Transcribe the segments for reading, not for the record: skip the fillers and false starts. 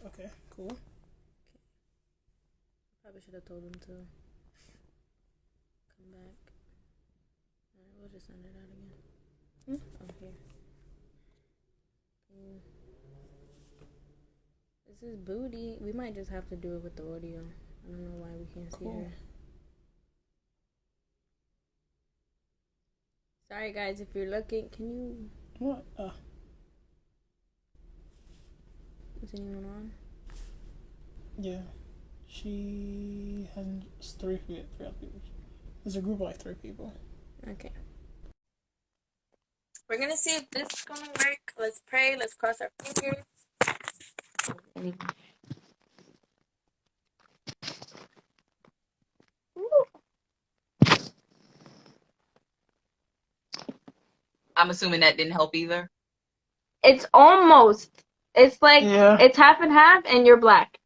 Okay, cool. Probably should have told him to come back. Alright, we'll just send it out again. Oh, here. This is Booty. We might just have to do it with the audio. I don't know why we can't see her. Sorry, guys, if you're looking, can you... What? Is anyone on? Yeah. She has three other people. There's a group of like 3 people. Okay. We're gonna see if this is gonna work. Let's pray. Let's cross our fingers. I'm assuming that didn't help either. It's almost. It's like it's half and half, and you're black.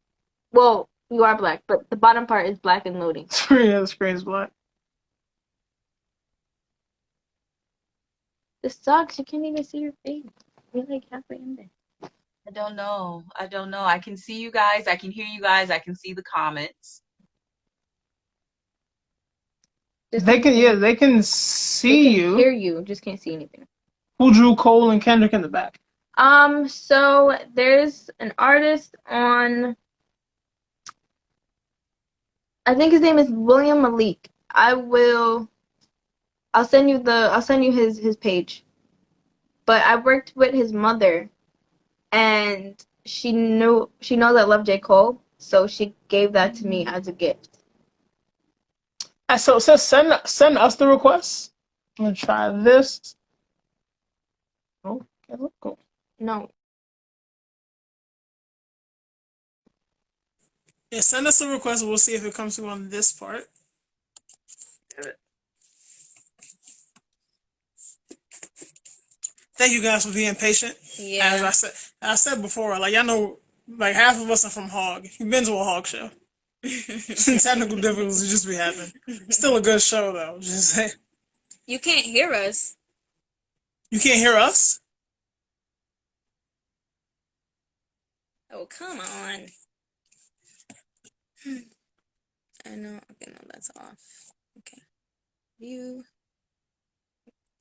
Well, you are black, but the bottom part is black and loading. Yeah, the screen is black. This sucks. You can't even see your face. You're like halfway in there. I don't know. I can see you guys. I can hear you guys. I can see the comments. They can see you. Hear you. Just can't see anything. Who drew Cole and Kendrick in the back? So there's an artist on. I think his name is William Malik. I'll send you his page. But I worked with his mother, and she knows I love J. Cole, so she gave that to me as a gift. So it says send us the request. I'm gonna try this. Oh, okay, cool. No. Yeah, send us the request. We'll see if it comes through on this part. Thank you guys for being patient. Yeah. As I said before, like y'all know, like half of us are from Hog. You've been to a Hog show. Technical difficulties just be happening. Still a good show though. Just saying. You can't hear us. You can't hear us? Oh, come on. I know. Okay, no, that's off. Okay. View.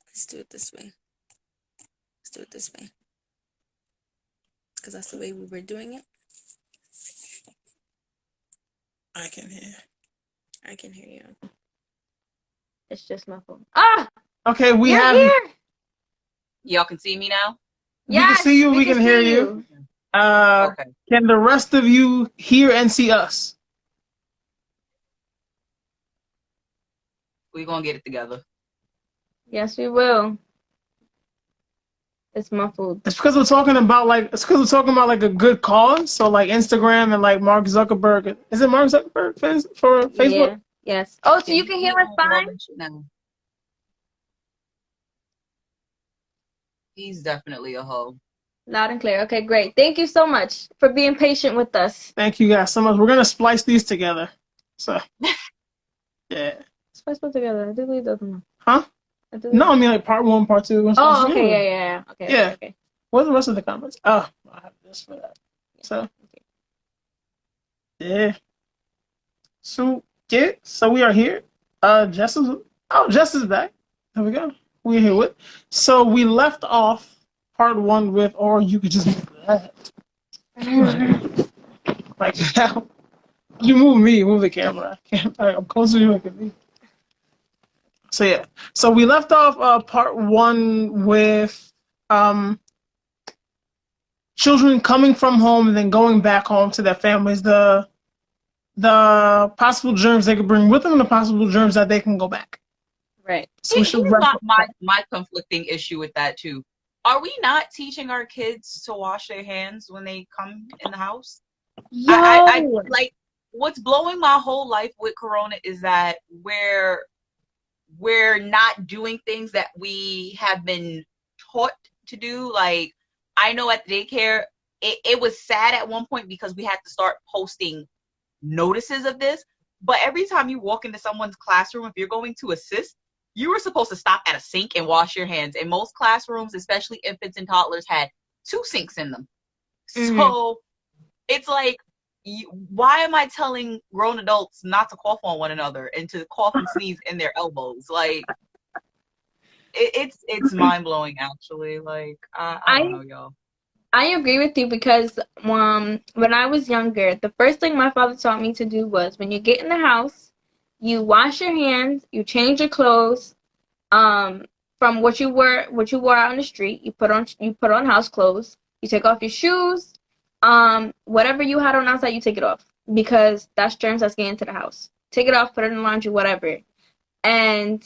Let's do it this way. Because that's the way we were doing it. I can hear. I can hear you. It's just my phone. Ah! Okay, You're here. Y'all can see me now? Yes, we can see you, we can hear you. Okay. Can the rest of you hear and see us? We're gonna get it together. Yes, we will. It's muffled. It's because we're talking about like a good cause. So like Instagram and like Mark Zuckerberg. Is it Mark Zuckerberg for Facebook? Yeah. Yes. Oh, so you can hear us fine? He's definitely a hoe. Loud and clear. Okay, great. Thank you so much for being patient with us. Thank you guys so much. We're gonna splice these together. So yeah. Splice them together. I did leave the other one. Huh? No, I mean like part 1, part 2. Oh, okay, yeah. Okay. What's the rest of the comments? Oh, I have this for that. So yeah. So yeah. So we are here. Jess is back. There we go. We're here with. So we left off part 1 with, or you could just move that. Like how? You move the camera. I'm closer to you than me. So yeah. So we left off part 1 with children coming from home and then going back home to their families. The possible germs they could bring with them and the possible germs that they can go back. Right. So here's my conflicting issue with that too. Are we not teaching our kids to wash their hands when they come in the house? Yo. I like what's blowing my whole life with Corona is that we're not doing things that we have been taught to do. Like I know at the daycare, it was sad at one point because we had to start posting notices of this. But every time you walk into someone's classroom, if you're going to assist, you were supposed to stop at a sink and wash your hands. And most classrooms, especially infants and toddlers, had 2 sinks in them. Mm-hmm. So It's like, why am I telling grown adults not to cough on one another and to cough and sneeze in their elbows? Like, it's mind blowing actually. Like, I don't I know, y'all. I agree with you because when I was younger, the first thing my father taught me to do was when you get in the house, you wash your hands, you change your clothes, um, from what you wore out on the street, you put on house clothes, you take off your shoes, whatever you had on outside, you take it off because that's germs that's getting into the house. Take it off, put it in the laundry, whatever. And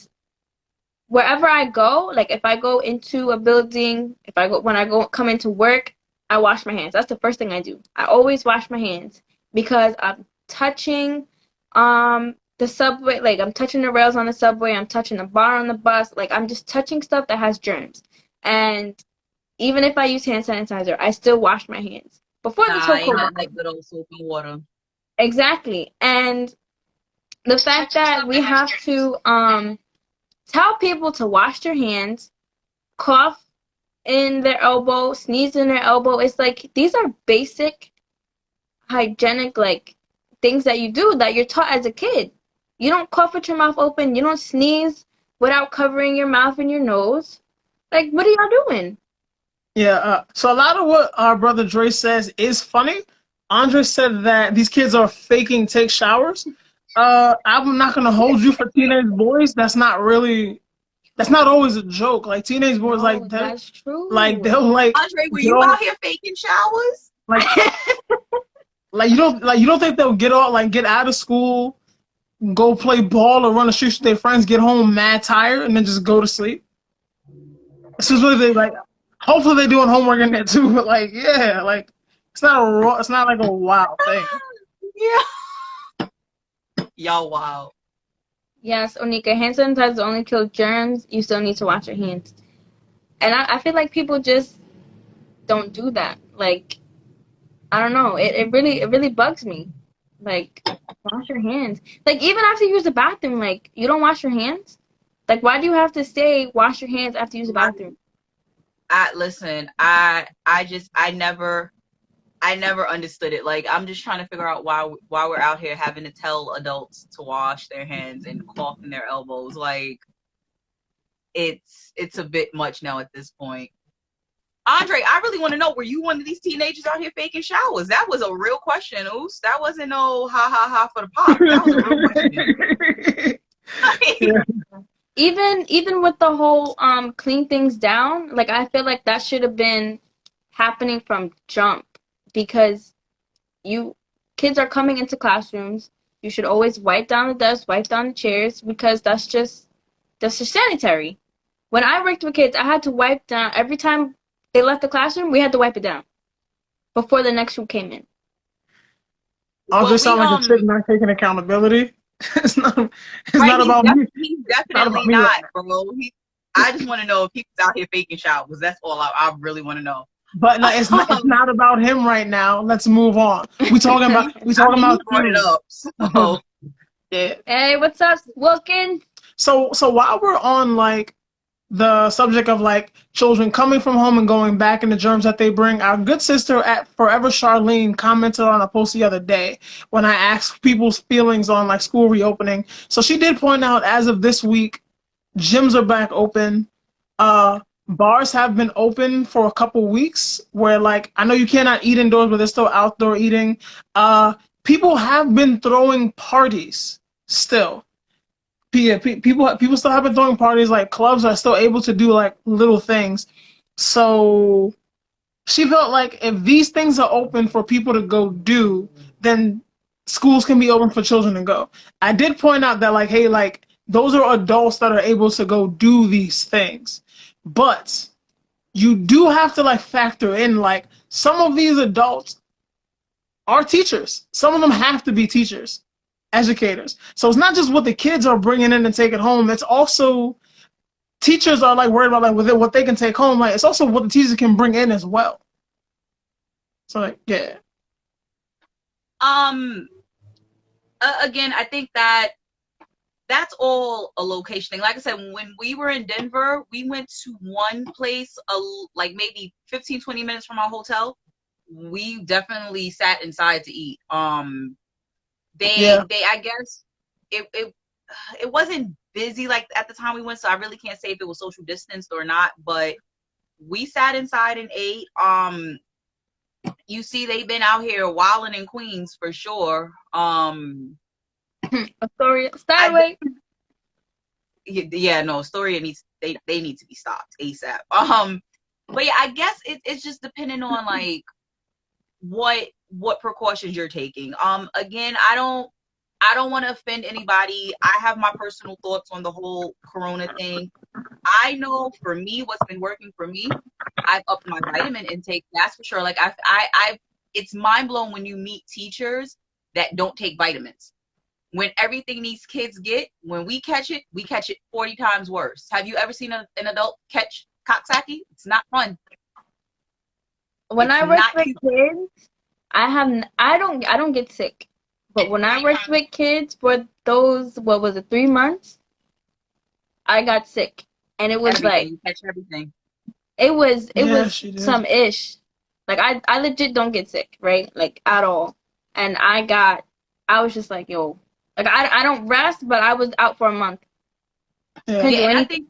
wherever I go, like if I go into a building, if I go when I go come into work, I wash my hands. That's the first thing I do. I always wash my hands because I'm touching the subway, like I'm touching the rails on the subway, I'm touching the bar on the bus, like I'm just touching stuff that has germs. And even if I use hand sanitizer, I still wash my hands. Before this Nah, whole ain't COVID nothing like good old soap and water. exactly. And the fact that we have to tell people to wash their hands, cough in their elbow, sneeze in their elbow. It's like these are basic hygienic like things that you do that you're taught as a kid. You don't cough with your mouth open, you don't sneeze without covering your mouth and your nose. Like what are y'all doing? Yeah, so a lot of what our brother Dre says is funny. Andre said that these kids are faking take showers. I'm not gonna hold you for teenage boys. That's not always a joke. Like teenage boys, No, that's true. they'll like Andre, were get you all out here faking showers? like you don't think they'll get all like get out of school, go play ball or run the streets with their friends, get home mad tired, and then just go to sleep. It's just what they like. Hopefully they're doing homework in there too. But like, yeah, like it's not like a wild thing. Yeah. Y'all wow. Yes, Onika, hand sanitizer only kills germs. You still need to wash your hands. And I feel like people just don't do that. Like I don't know. It really bugs me. Like, wash your hands. Like, even after you use the bathroom, like, you don't wash your hands? Like, why do you have to say wash your hands after you use the bathroom? Listen, I never understood it. Like, I'm just trying to figure out why we're out here having to tell adults to wash their hands and cough in their elbows. Like, it's a bit much now at this point. Andre, I really want to know, were you one of these teenagers out here faking showers? That was a real question, Oos. That wasn't no ha ha ha for the pop. That was a real question. Yeah. Even with the whole clean things down, like I feel like that should have been happening from jump because you kids are coming into classrooms. You should always wipe down the desks, wipe down the chairs because that's just sanitary. When I worked with kids, I had to wipe down every time they left the classroom. We had to wipe it down before the next group came in. I'll Well, just we sound like a chick not taking accountability. it's not. It's right. not about me. He's It's not definitely about me right not, now. bro. I just want to know if he was out here faking showers. That's all I really want to know. But like, it's not about him right now. Let's move on. We I talking mean, he about brought it you. up, so Yeah. Hey, what's up, Wilkins? So while we're on like the subject of like children coming from home and going back and the germs that they bring, our good sister at Forever Charlene commented on a post the other day when I asked people's feelings on like school reopening. So she did point out as of this week, gyms are back open. Bars have been open for a couple weeks where like I know you cannot eat indoors, but there's still outdoor eating. People have been throwing parties still. Yeah, people still have been throwing parties. Like clubs are still able to do like little things. So she felt like if these things are open for people to go do, then schools can be open for children to go. I did point out that like, hey, like those are adults that are able to go do these things, but you do have to like factor in like some of these adults are teachers. Some of them have to be teachers, educators. So it's not just what the kids are bringing in and taking home. It's also teachers are like worried about like with what they can take home. Like it's also what the teachers can bring in as well. So like yeah. Again, I think that's all a location thing. Like I said, when we were in Denver, we went to one place like maybe 15, 20 minutes from our hotel. we definitely sat inside to eat. Yeah. They I guess it wasn't busy like at the time we went, so I really can't say if it was social distanced or not, but we sat inside and ate. You see, they've been out here wilding in Queens for sure. Astoria, I Skyway. yeah, no, Astoria needs they need to be stopped ASAP. But yeah, I guess it's just depending on like what precautions you're taking. Again, I don't want to offend anybody. I have my personal thoughts on the whole corona thing. I know for me what's been working for me. I've upped my vitamin intake, that's for sure. Like I've it's mind blowing when you meet teachers that don't take vitamins. When everything these kids get, when we catch it 40 times worse. Have you ever seen an adult catch Coxsackie? It's not fun. When It's I work not with cute. kids, I don't get sick. But when I worked with kids for those, what was it, 3 months, I got sick. And it was Everything. like, You catch everything. it Yeah, was she did. some ish. Like I legit don't get sick, right? Like at all. And I was just like, yo, like I don't rest, but I was out for a month. Yeah. Couldn't Yeah, do and anything.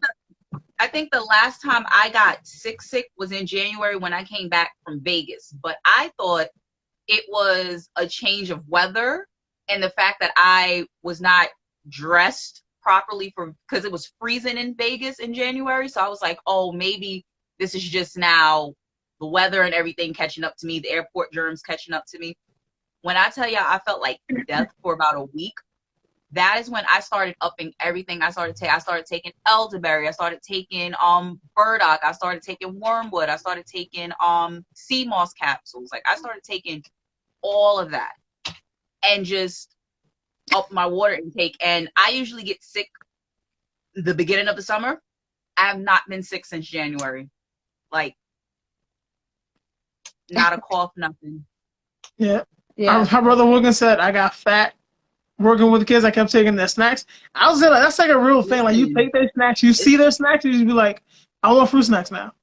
I think the last time I got sick was in January when I came back from Vegas. But I thought it was a change of weather and the fact that I was not dressed properly for because it was freezing in Vegas in January. So I was like, oh, maybe this is just now the weather and everything catching up to me, the airport germs catching up to me. When I tell you I felt like death for about a week, that is when I started upping everything. I started taking elderberry. I started taking burdock. I started taking wormwood. I started taking sea moss capsules. Like I started taking all of that and just up my water intake. And I usually get sick the beginning of the summer. I have not been sick since January. Like not a cough, nothing. Yeah. Yeah. My brother Wilkin said I got fat working with the kids. I kept taking their snacks. I was like, that's like a real thing. Like you take their snacks, you see It's, their snacks, you just be like, I want fruit snacks now.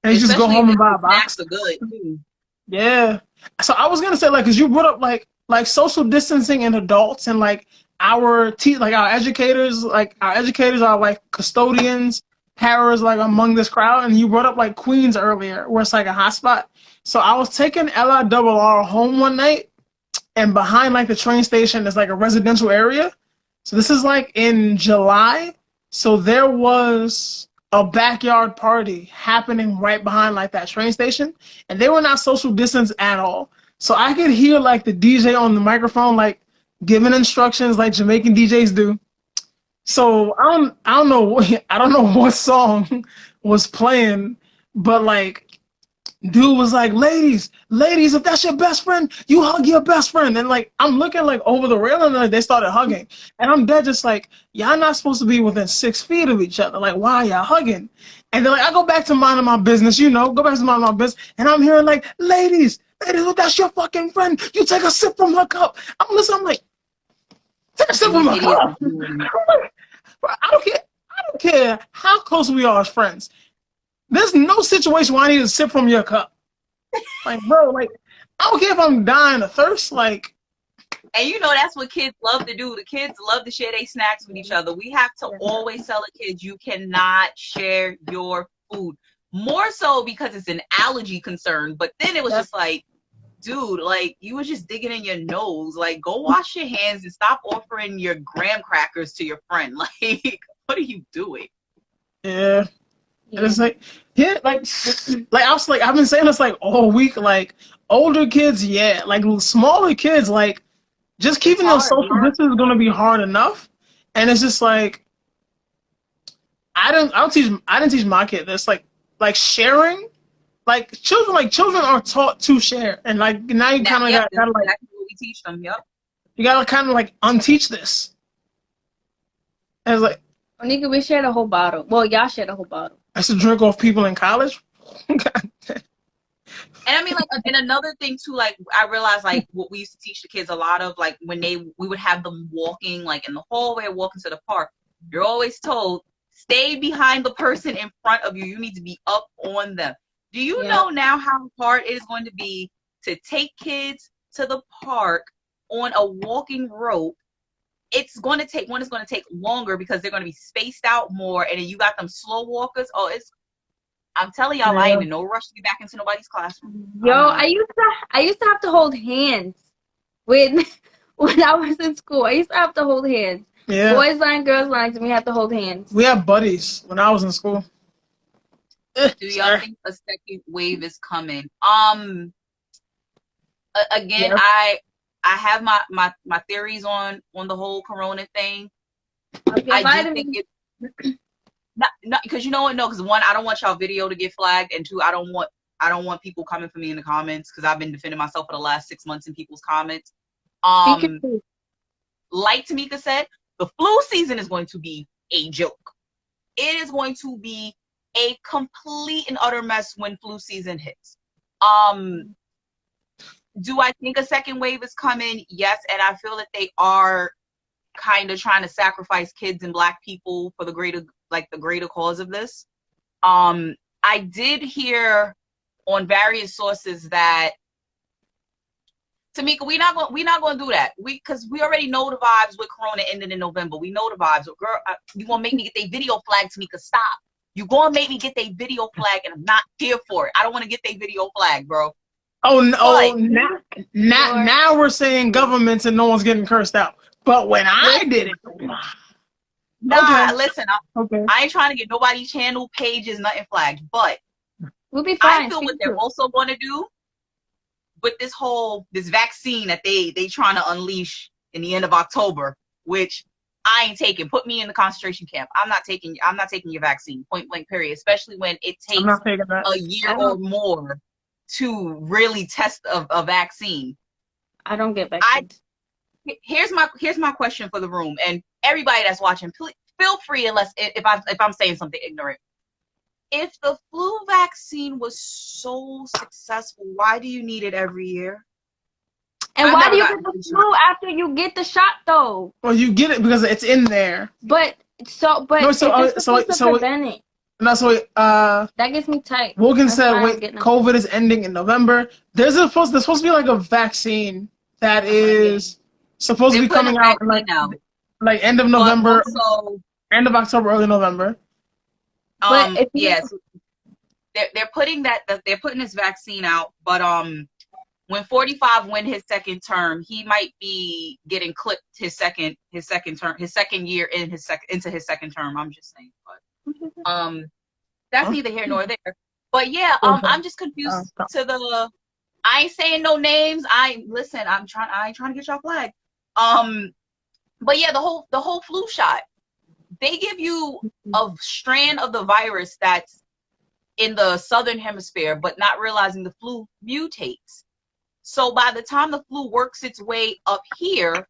And you just go especially home if and buy the a snacks box. are good too. Yeah. So I was gonna say like, cause you brought up like social distancing in adults and like our educators, like our educators are like custodians, paras like among this crowd, and you brought up like Queens earlier, where it's like a hot spot. So I was taking LIRR home one night, and behind like the train station is like a residential area. So this is like in July. So there was a backyard party happening right behind like that train station, and they were not social distance at all. So I could hear like the DJ on the microphone like giving instructions like Jamaican DJs do. So I don't know what song was playing, but like dude was like, ladies, if that's your best friend, you hug your best friend. And like, I'm looking like over the railing and like, they started hugging. And I'm dead just like, y'all not supposed to be within 6 feet of each other. Like, why are y'all hugging? And then like, I go back to minding my business, go back to minding my business. And I'm hearing like, ladies, if that's your fucking friend, you take a sip from her cup. I'm listening, I'm like, take a sip from These her idiots cup. are doing I'm like, bro, I don't care how close we are as friends. There's no situation where I need to sip from your cup. Like, bro, like, I don't care if I'm dying of thirst. Like, And you know that's what kids love to do. The kids love to share their snacks with each other. We have to always tell the kids you cannot share your food. More so because it's an allergy concern. But then it was just like, dude, like you were just digging in your nose. Like, go wash your hands and stop offering your graham crackers to your friend. Like, what are you doing? yeah. And it's like, yeah, like I was like, I've been saying this like all week. Like, older kids, yeah. Like, smaller kids, like, just It's keeping those hard. social distance is going to be hard enough. And it's just like, I didn't teach my kid this. Like sharing, children are taught to share. And like, now you kind of Yep, that's gotta like, exactly what we teach them. Yep. you gotta kind of like unteach this. And it's like, Onika, we shared a whole bottle. Well, y'all shared a whole bottle. I used to drink off people in college. And I mean, like, and another thing too, like, I realized, like, what we used to teach the kids a lot of, like, when we would have them walking, like, in the hallway or walking to the park, you're always told, stay behind the person in front of you. You need to be up on them. Do you know now how hard it is going to be to take kids to the park on a walking rope, it's going to take longer because they're going to be spaced out more, and then you got them slow walkers. Oh, I'm telling y'all, I ain't in no rush to be back into nobody's classroom. Yo, I used to have to hold hands when I was in school. I used to have to hold hands. Yeah. Boys line, girls lines, and we have to hold hands. We had buddies when I was in school. Do y'all think a second wave is coming? Again, Yeah. I have my theories on the whole corona thing. Okay, I do think it not because you know what? No, because one, I don't want y'all video to get flagged, and two, I don't want people coming for me in the comments because I've been defending myself for the last 6 months in people's comments. Like Tamika said, the flu season is going to be a joke. It is going to be a complete and utter mess when flu season hits. Do I think a second wave is coming? Yes, and I feel that they are kind of trying to sacrifice kids and Black people for the greater cause of this. I did hear on various sources that Tamika, we're not going to do that. Because we already know the vibes with Corona ending in November. We know the vibes. Girl, you gonna make me get their video flag, Tamika? Stop. You gonna make me get their video flag, and I'm not here for it. I don't want to get their video flag, bro. Oh no! Now we're saying governments and no one's getting cursed out. But when I did it, listen. I ain't trying to get nobody channel pages, nothing flagged. But we'll be fine. I feel what they're also going to do with this vaccine that they trying to unleash in the end of October, which I ain't taking. Put me in the concentration camp. I'm not taking your vaccine. Point blank. Period. Especially when it takes a year or more to really test a vaccine. I don't get vaccines. Here's my question for the room and everybody that's watching. Please feel free, unless if I'm saying something ignorant. If the flu vaccine was so successful, why do you need it every year? And why do you get the flu after you get the shot, though? Well, you get it because it's in there. But it's supposed to prevent it. No, so that gets me tight. Wilkins said, "Wait, COVID is ending in November. There's supposed to be like a vaccine that is supposed to be coming out in like end of November, end of October, early November." But yes, they're putting this vaccine out, but when 45 win his second term, he might be getting clipped his second year into his second term. I'm just saying, but that's neither here nor there. But yeah, I'm just confused I ain't saying no names. I ain't trying to get y'all flagged. But yeah, the whole flu shot. They give you a strand of the virus that's in the southern hemisphere, but not realizing the flu mutates. So by the time the flu works its way up here,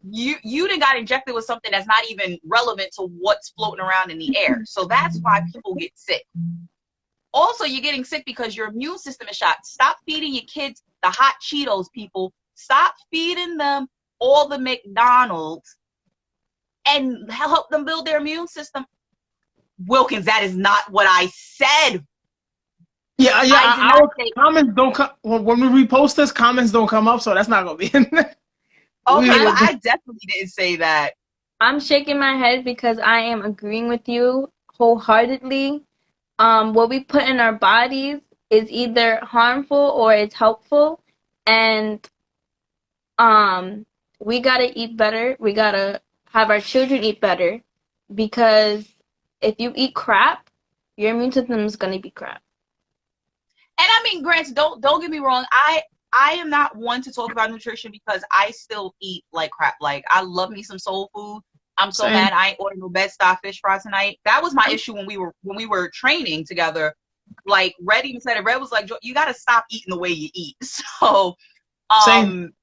you done got injected with something that's not even relevant to what's floating around in the air. So that's why people get sick. Also, you're getting sick because your immune system is shot. Stop feeding your kids the hot Cheetos, people. Stop feeding them all the McDonald's and help them build their immune system. Wilkins, that is not what I said. Yeah. Our comments don't come when we repost this. Comments don't come up, so that's not gonna be in there. Okay, but I definitely didn't say that. I'm shaking my head because I am agreeing with you wholeheartedly. What we put in our bodies is either harmful or it's helpful, and we gotta eat better. We gotta have our children eat better, because if you eat crap, your immune system is gonna be crap. And I mean, granted, don't get me wrong. I am not one to talk about nutrition because I still eat like crap. Like, I love me some soul food. I'm so mad I ain't ordered no Bed-Stuy fish fry tonight. That was my issue when we were training together. Like, Red even said it. Red was like, you got to stop eating the way you eat. So, Same.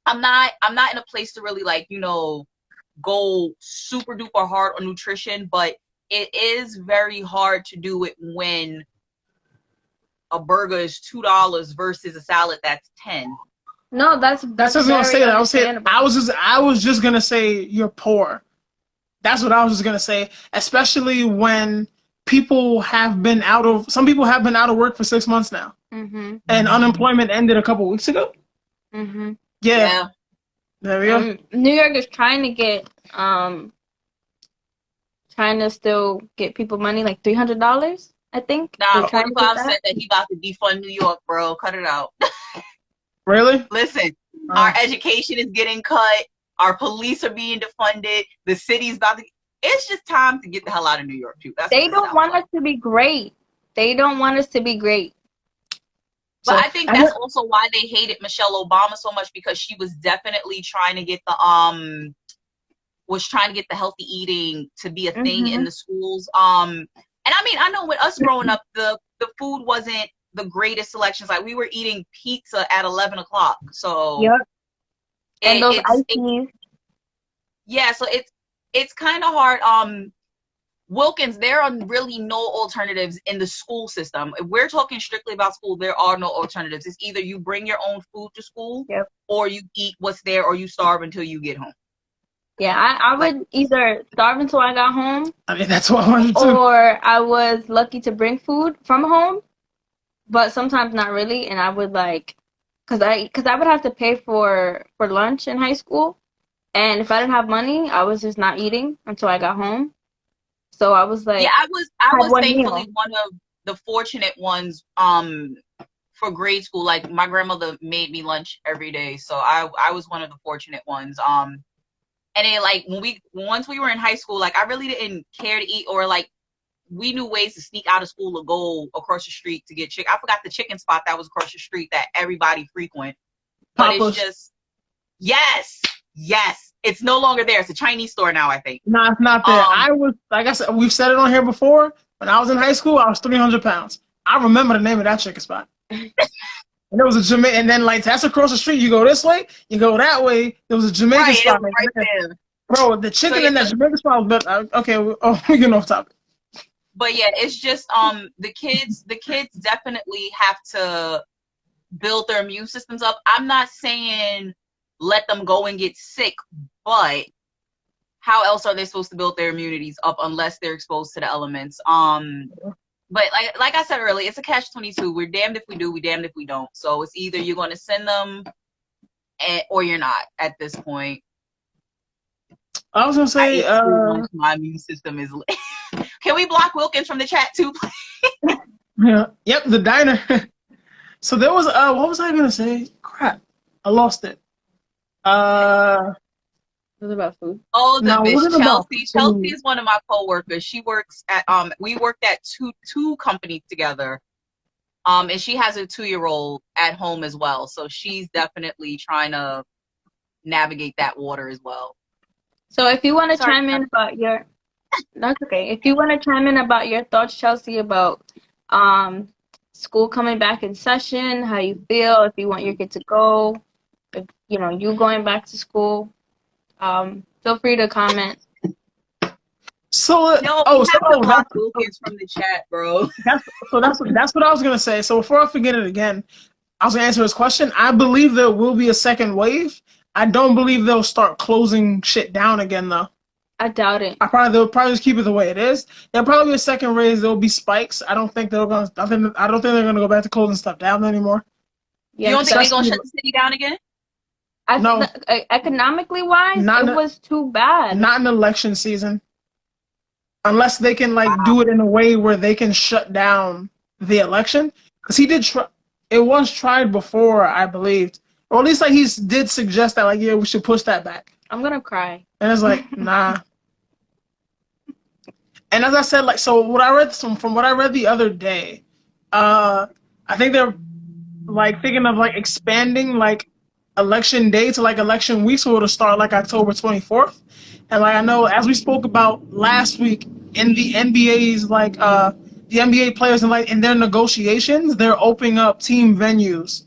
I'm not in a place to really, like, go super duper hard on nutrition, but it is very hard to do it when a burger is $2 versus a salad that's $10. No, that's what I was gonna say. I was just gonna say you're poor. That's what I was just gonna say. Especially when some people have been out of work for 6 months now. Mhm. and unemployment ended a couple weeks ago. Mhm. Yeah. There we go. New York is trying to still get people money, like $300. I think they're Nah, trying to get 45 that. said that he about to defund New York, bro. Cut it out. Really? Listen, our education is getting cut. Our police are being defunded. The city's about to. It's just time to get the hell out of New York, too. That's They what it don't sounds want like. us to be great. They don't want us to be great. But So, I think that's also why they hated Michelle Obama so much, because she was definitely trying to get the healthy eating to be a thing in the schools. And I mean, I know with us growing up, the food wasn't the greatest selections. Like, we were eating pizza at 11 o'clock. So Yep. And those it's ices. yeah, so it's kind of hard. Wilkins, there are really no alternatives in the school system. If we're talking strictly about school, there are no alternatives. It's either you bring your own food to school, Yep. or you eat what's there, or you starve until you get home. Yeah, I would either starve until I got home, I mean, that's what I wanted to. or I was lucky to bring food from home, but sometimes not really. And I would cause I would have to pay for lunch in high school, and if I didn't have money, I was just not eating until I got home. So I was like, Yeah, I had was one thankfully meal. one of the fortunate ones for grade school. Like, my grandmother made me lunch every day, so I was one of the fortunate ones. And then, like, once we were in high school, like, I really didn't care to eat, or like, we knew ways to sneak out of school or go across the street to get chicken. I forgot the chicken spot that was across the street that everybody frequent. But Papa's. it's just, yes, it's no longer there. It's a Chinese store now, I think. No, it's not there. I was, like I said, we've said it on here before. When I was in high school, I was 300 pounds. I remember the name of that chicken spot. And there was a Jamaican, and then, like, that's across the street. You go this way, you go that way. There was a Jamaican Right, spot. it was right there. Bro, the chicken in that Jamaican spot was better. Okay, we getting off topic. But yeah, it's just the kids definitely have to build their immune systems up. I'm not saying let them go and get sick, but how else are they supposed to build their immunities up unless they're exposed to the elements? But like I said earlier, it's a catch-22. We're damned if we do, we damned if we don't. So it's either you're going to send them, or you're not at this point. I was gonna say, my immune system is. Can we block Wilkins from the chat too, please? Yeah. Yep, the diner. So there was what was I gonna say? Crap, I lost it. It was about food. Oh, the No, it bitch wasn't about Chelsea. food. Chelsea is one of my coworkers. She works at we worked at two companies together. And she has a 2-year-old at home as well. So she's definitely trying to navigate that water as well. So if you want to chime in about your, that's okay. If you want to chime in about your thoughts, Chelsea, about school coming back in session, how you feel, if you want your kid to go, if you going back to school, feel free to comment. So block Wilkins from the chat, bro. That's what I was gonna say. So before I forget it again, I was gonna answer this question. I believe there will be a second wave. I don't believe they'll start closing shit down again, though. I doubt it. They'll probably just keep it the way it is. There'll probably be a second raise. There'll be spikes. I don't think they're gonna go back to closing stuff down anymore. Yeah, you don't think they're gonna shut the city down again? No. Economically wise, it was too bad. Not in election season. Unless they can do it in a way where they can shut down the election, because he did try. It was tried before, I believed, or at least he did suggest that we should push that back. I'm gonna cry. And it's nah. And as I said, so what I read from what I read the other day, I think they're thinking of expanding election day to election week, so it'll start October 24th. And I know, as we spoke about last week, in the NBA's the NBA players in their negotiations, they're opening up team venues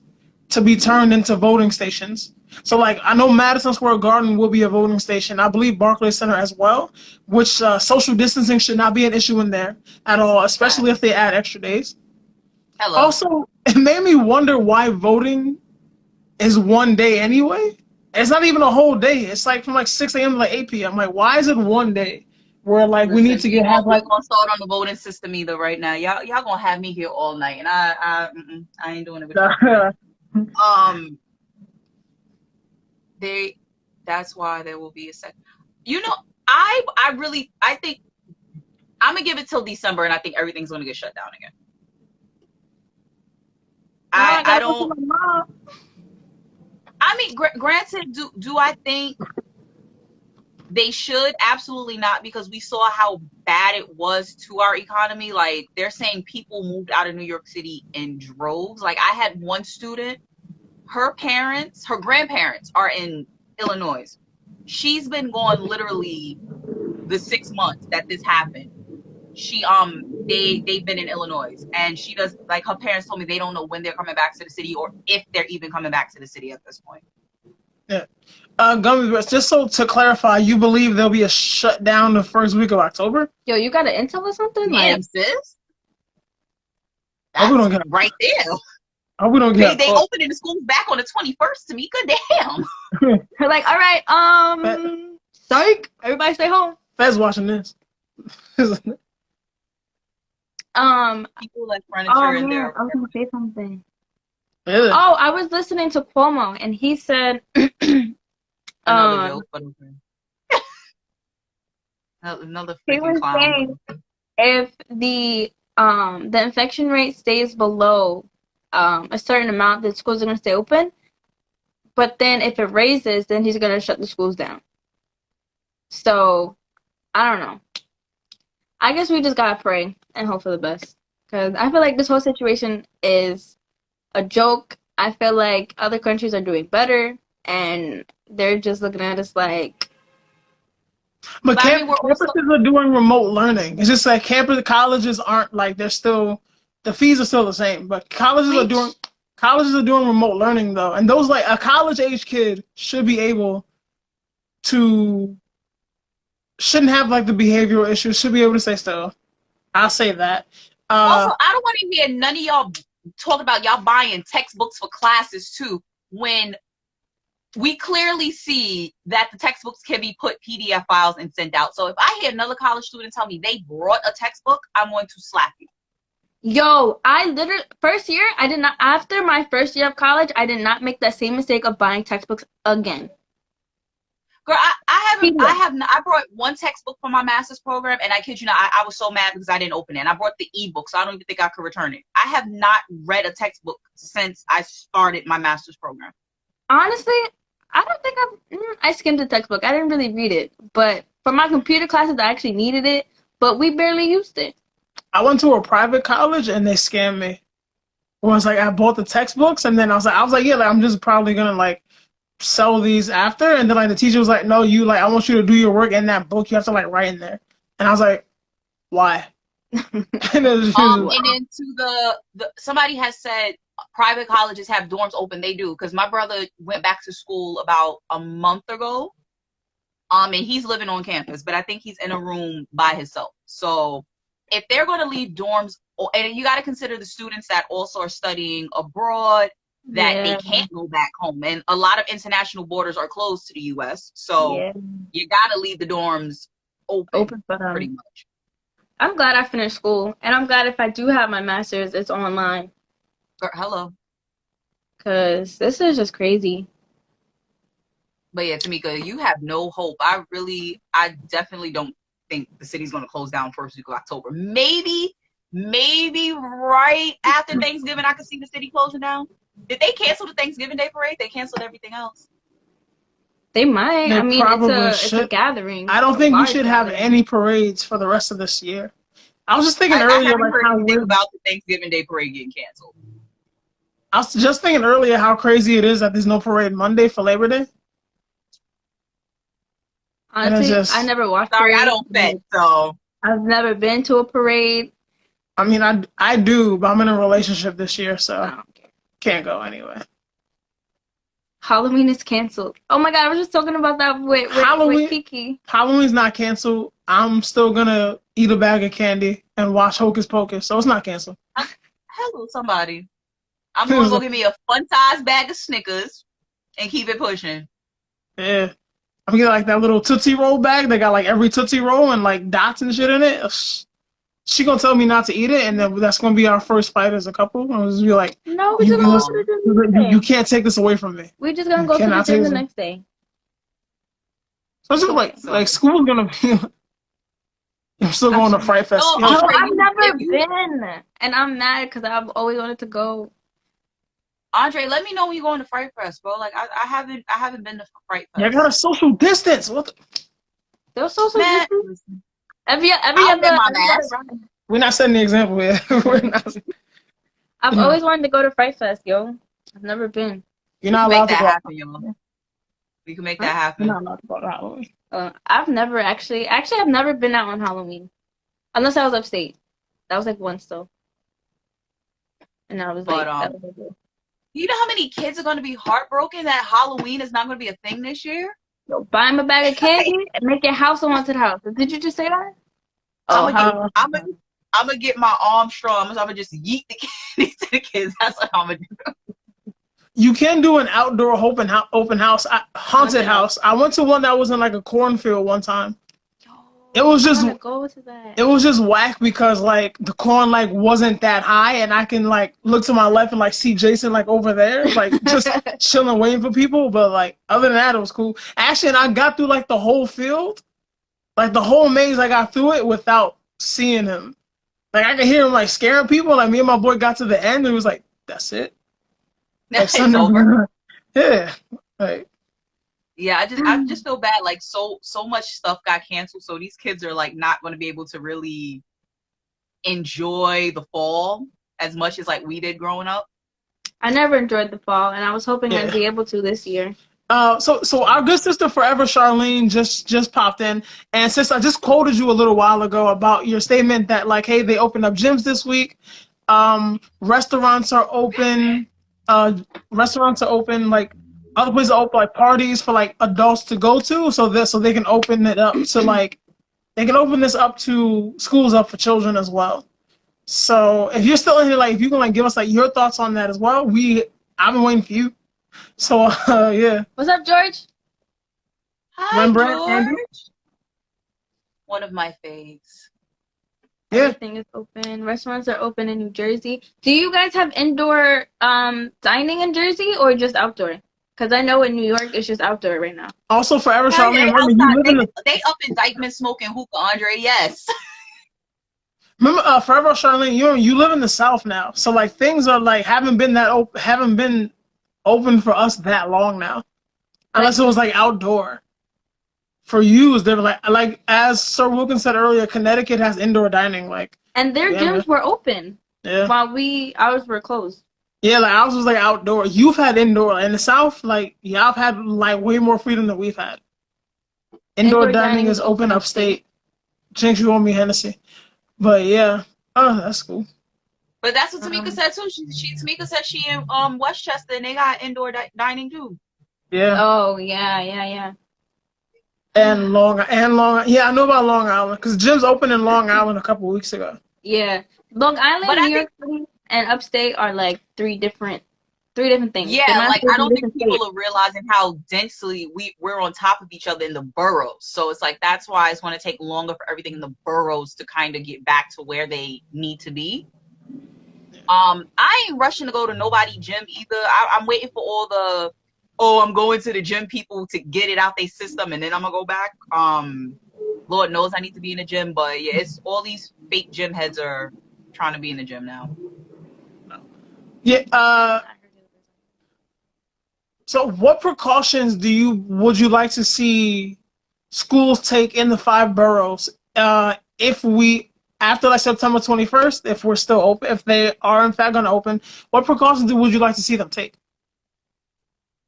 to be turned into voting stations. So I know Madison Square Garden will be a voting station. I believe Barclays Center as well, which social distancing should not be an issue in there at all, especially if they add extra days. Hello. Also, it made me wonder why voting is one day anyway. It's not even a whole day. It's from 6 a.m. to 8 p.m. Why is it one day where like we need to have we like. ain't gonna start on the voting system either right now. Y'all gonna have me here all night, and I ain't doing it with you. That's why there will be a second. You know, I think I'm gonna give it till December, and I think everything's gonna get shut down again. I don't. I mean, granted, do I think they should? Absolutely not, because we saw how bad it was to our economy. Like, they're saying people moved out of New York City in droves. Like, I had one student, her grandparents are in Illinois. She's been gone literally the 6 months that this happened. They've been in Illinois, and she does, like, her parents told me they don't know when they're coming back to the city or if they're even coming back to the city at this point. Yeah. Gummy Bears, just so to clarify, you believe there'll be a shutdown the first week of October? Yo, you got an intel or something? Damn, sis. That's we don't get right there. Oh, we don't get they opening the schools back on the 21st, Tamika. Damn. They're like, all right, psych, everybody stay home. Fed's watching this. People like furniture in there. I was gonna say something. Really? Oh, I was listening to Cuomo, and he said, another joke, but okay. Another freaking he was clown. saying if the infection rate stays below a certain amount, the schools are gonna stay open. But then if it raises, then he's gonna shut the schools down. So I don't know. I guess we just gotta pray and hope for the best. Because I feel like this whole situation is a joke. I feel like other countries are doing better, and they're just looking at us like. But campuses are doing remote learning. It's just like colleges aren't like the fees are still the same. But colleges are doing remote learning though, and those like a college age kid should be able to. Shouldn't have like the behavioral issues. Should be able to stay still. I'll say that. Also, I don't want to hear none of y'all talk about y'all buying textbooks for classes too, when we clearly see that the textbooks can be put PDF files and sent out. So if I hear another college student tell me they brought a textbook, I'm going to slap you. Yo, I literally after my first year of college, I did not make that same mistake of buying textbooks again. Girl, I brought one textbook for my master's program, and I kid you not, I was so mad because I didn't open it. And I brought the ebook, so I don't even think I could return it. I have not read a textbook since I started my master's program. Honestly, I don't think I skimmed the textbook. I didn't really read it. But for my computer classes, I actually needed it, but we barely used it. I went to a private college, and they scammed me. It was like I bought the textbooks, and then I was like, yeah, like, I'm just probably gonna like sell these after, and then like the teacher was like, no, I want you to do your work in that book. You have to like write in there, and I was like, why? And then to the somebody has said private colleges have dorms open. They do, because my brother went back to school about a month ago, and he's living on campus, but I think he's in a room by himself. So if they're going to leave dorms, and you got to consider the students that also are studying abroad, that they can't go back home, and a lot of international borders are closed to the U.S. So you got to leave the dorms open for them. Pretty much. I'm glad I finished school, and I'm glad if I do have my master's, it's online. Hello. Because this is just crazy. But yeah, Tamika, you have no hope. I definitely don't think the city's going to close down first week of October. Maybe right after Thanksgiving, I could see the city closing down. Did they cancel the Thanksgiving Day parade? They canceled everything else. They might. They it's a gathering. I don't think we should have any parades for the rest of this year. I was just thinking earlier, I haven't heard anything about the Thanksgiving Day parade getting canceled. I was just thinking earlier how crazy it is that there's no parade Monday for Labor Day. Honestly, I never watched. Sorry, I don't fit, so I've never been to a parade. I mean, I do, but I'm in a relationship this year, so can't go anyway. Halloween is canceled. Oh my god, I was just talking about that with Kiki. Halloween's not canceled. I'm still gonna eat a bag of candy and watch Hocus Pocus, so it's not canceled. Hello, somebody. I'm gonna go get me a fun-sized bag of Snickers and keep it pushing. Yeah. I'm getting like that little Tootsie Roll bag. They got like every Tootsie Roll and like dots and shit in it. She gonna tell me not to eat it, and then that's gonna be our first fight as a couple. I'm just be like, No, we're just gonna go to the gym the next day. you can't take this away from me. We're just gonna You go to the cannot gym take the this- next day. So it's just like school's gonna be. I'm still going to Fright Fest. No, You know, No, Andre, I've never you- been, and I'm mad because I've always wanted to go. Andre, let me know when you're going to Fright Fest, bro. Like I haven't been to Fright Fest. you gotta social distance. What? They're so Man, different. Every I'll wear my other mask. ride. We're not setting the example here. We're not. I've always wanted to go to Fright Fest, yo. I've never been. You're not Make allowed to that go. happen, y'all. We can make that happen. You're not allowed to go to Halloween. I've never actually I've never been out on Halloween, unless I was upstate. That was like once though, and I was But, that was like, You know how many kids are going to be heartbroken that Halloween is not going to be a thing this year? yo, buy him a bag of candy and make your house a haunted house. Did you just say that? I'm gonna get my arm strong. I'm gonna just yeet the candy to the kids. That's what I'm gonna do. You can do an outdoor open house, haunted house. I went to one that was in like a cornfield one time. It was just I wanna go to that. it was just whack because like the corn like wasn't that high, and I can like look to my left and like see Jason like over there, like just chilling, waiting for people. But like other than that, it was cool. Actually, and I got through like the whole field, like the whole maze. I got through it without seeing him. Like I could hear him like scaring people. Like me and my boy got to the end, and it was like, "That's it." Like, It's over. Yeah. Like, Yeah, I just feel bad. Like so much stuff got canceled, so these kids are like not going to be able to really enjoy the fall as much as like we did growing up. I never enjoyed the fall, and I was hoping I'd be able to this year. So our good sister Forever Charlene just popped in, and since I just quoted you a little while ago about your statement that like, hey, they opened up gyms this week, restaurants are open, like other places are open, like parties for like adults to go to, so they can open it up to like they can open this up to schools up for children as well. So if you're still in here, like if you can like give us like your thoughts on that as well, I've been waiting for you. So yeah. What's up, George? Hi, Rembrandt, George. Andy? One of my faves. Yeah. Everything is open. Restaurants are open in New Jersey. Do you guys have indoor dining in Jersey or just outdoor? Because I know in New York it's just outdoor right now. Also, Forever Hell yeah, Charlene, remember you live in the they up in Dykeman smoking hookah, Andre. Yes. Forever Charlene, you live in the South now, so like things are like haven't been open for us that long now, unless it was like outdoor. For you, they're like as Sir Wilkins said earlier, Connecticut has indoor dining, like, And their gyms were open while ours were closed. Yeah, like ours was like outdoor. You've had indoor in the South, like y'all have had like way more freedom than we've had. Indoor dining is open upstate. Jinx, you owe me Hennessy. But yeah, that's cool. But that's what Tamika said too. Tamika said she in Westchester and they got indoor dining too. Yeah. Oh yeah. And Long Island. Yeah, I know about Long Island because gyms opened in Long Island a couple weeks ago. Yeah, Long Island, New York City, and upstate are like three different things. Yeah, like I don't think people are realizing how densely we're on top of each other in the boroughs. So it's like that's why it's going to take longer for everything in the boroughs to kind of get back to where they need to be. I ain't rushing to go to nobody gym either. I'm waiting for all the I'm going to the gym people to get it out their system and then I'm gonna go back. Lord knows I need to be in the gym, but yeah, it's all these fake gym heads are trying to be in the gym now. Yeah. So what precautions would you like to see schools take in the 5 boroughs if we after like September 21st, if we're still open, if they are in fact going to open, what precautions would you like to see them take?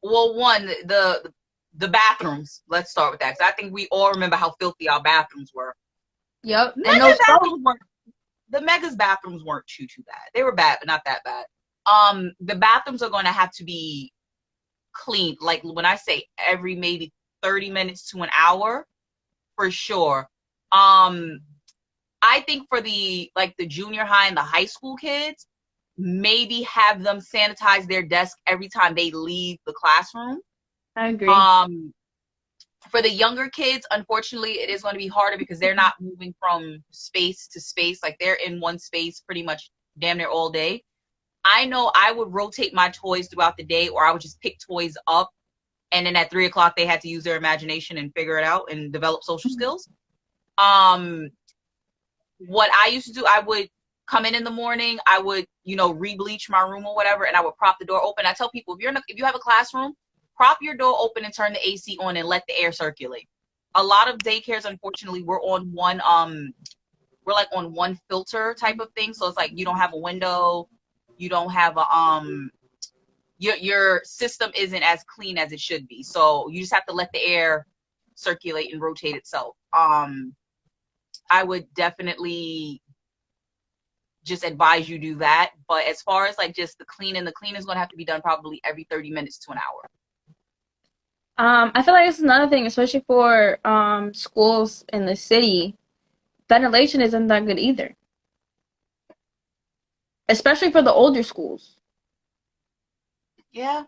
Well, one, the bathrooms. Let's start with that because I think we all remember how filthy our bathrooms were. Yep. The Mega's bathrooms weren't too bad. They were bad, but not that bad. The bathrooms are going to have to be cleaned. Like when I say every maybe 30 minutes to an hour, for sure. I think for the junior high and the high school kids, maybe have them sanitize their desk every time they leave the classroom. I agree. For the younger kids, unfortunately, it is going to be harder because they're not moving from space to space. Like they're in one space pretty much damn near all day. I know I would rotate my toys throughout the day, or I would just pick toys up, and then at 3 o'clock they had to use their imagination and figure it out and develop social skills. What I used to do, I would come in the morning, I would, re-bleach my room or whatever, and I would prop the door open. I tell people, if you have a classroom, prop your door open and turn the AC on and let the air circulate. A lot of daycares, unfortunately, we're like on one filter type of thing. So it's like you don't have a window, you don't have a your system isn't as clean as it should be. So you just have to let the air circulate and rotate itself. I would definitely just advise you do that. But as far as like just the clean is going to have to be done probably every 30 minutes to an hour. I feel like it's another thing, especially for schools in the city. Ventilation isn't that good either, especially for the older schools. Yeah.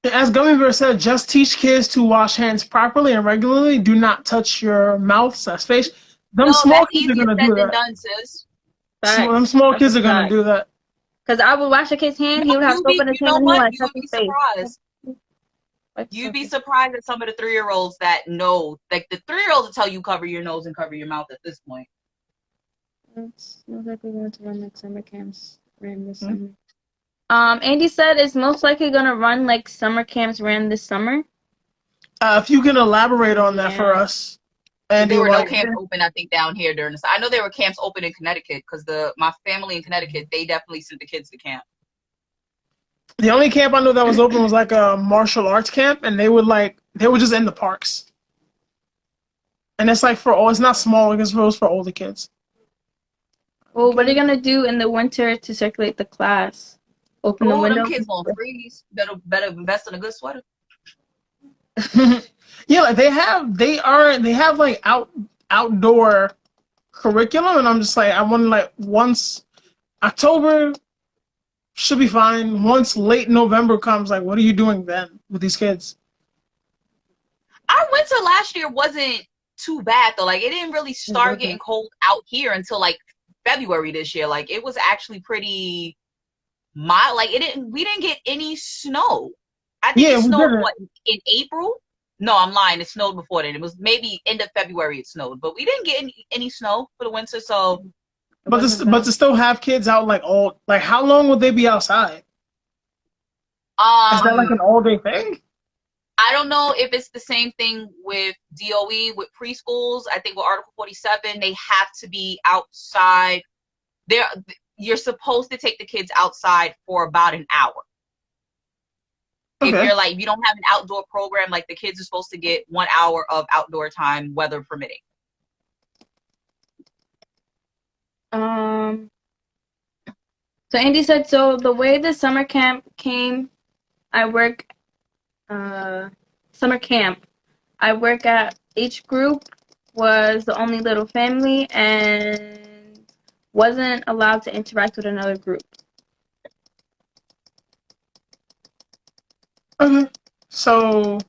As Gummy Bear said, just teach kids to wash hands properly and regularly. Do not touch your mouth, face. Small kids are gonna do that. Done, sis. Them small kids are gonna do that. Because I would wash a kid's hand, he would have soap in his hand, and he would like touch his face. Surprised. You'd be surprised at some of the 3-year-olds that know. Like the 3-year-olds will tell you cover your nose and cover your mouth at this point. It's most likely going to run like summer camps ran this summer. Andy said it's most likely going to run like summer camps ran this summer. If you can elaborate on that for us. Andy, there were no camps open, I think, down here during this. I know there were camps open in Connecticut because my family in Connecticut, they definitely sent the kids to camp. The only camp I knew that was open was like a martial arts camp, and they were just in the parks. And it's like it's not small, it's for older kids. Well, what are you gonna do in the winter to circulate the class? Open the window. Them kids gonna freeze. Better invest in a good sweater. Yeah, like they have like outdoor curriculum, and I'm just like, I want like once October should be fine. Once late November comes, like, what are you doing then with these kids? Our winter last year wasn't too bad though. Like it didn't really start getting cold out here until like February this year. Like it was actually pretty mild. Like we didn't get any snow. I think it snowed in April? No, I'm lying. It snowed before then. It was maybe end of February it snowed, but we didn't get any snow for the winter. So, but to still have kids out like how long would they be outside? Is that like an all day thing? I don't know if it's the same thing with DOE with preschools. I think with Article 47, they have to be outside. You're supposed to take the kids outside for about an hour. Okay. If you don't have an outdoor program, like the kids are supposed to get 1 hour of outdoor time, weather permitting. So Andy said, so the way the summer camp came, I work summer camp. I work at each group was the only little family and wasn't allowed to interact with another group. Okay. So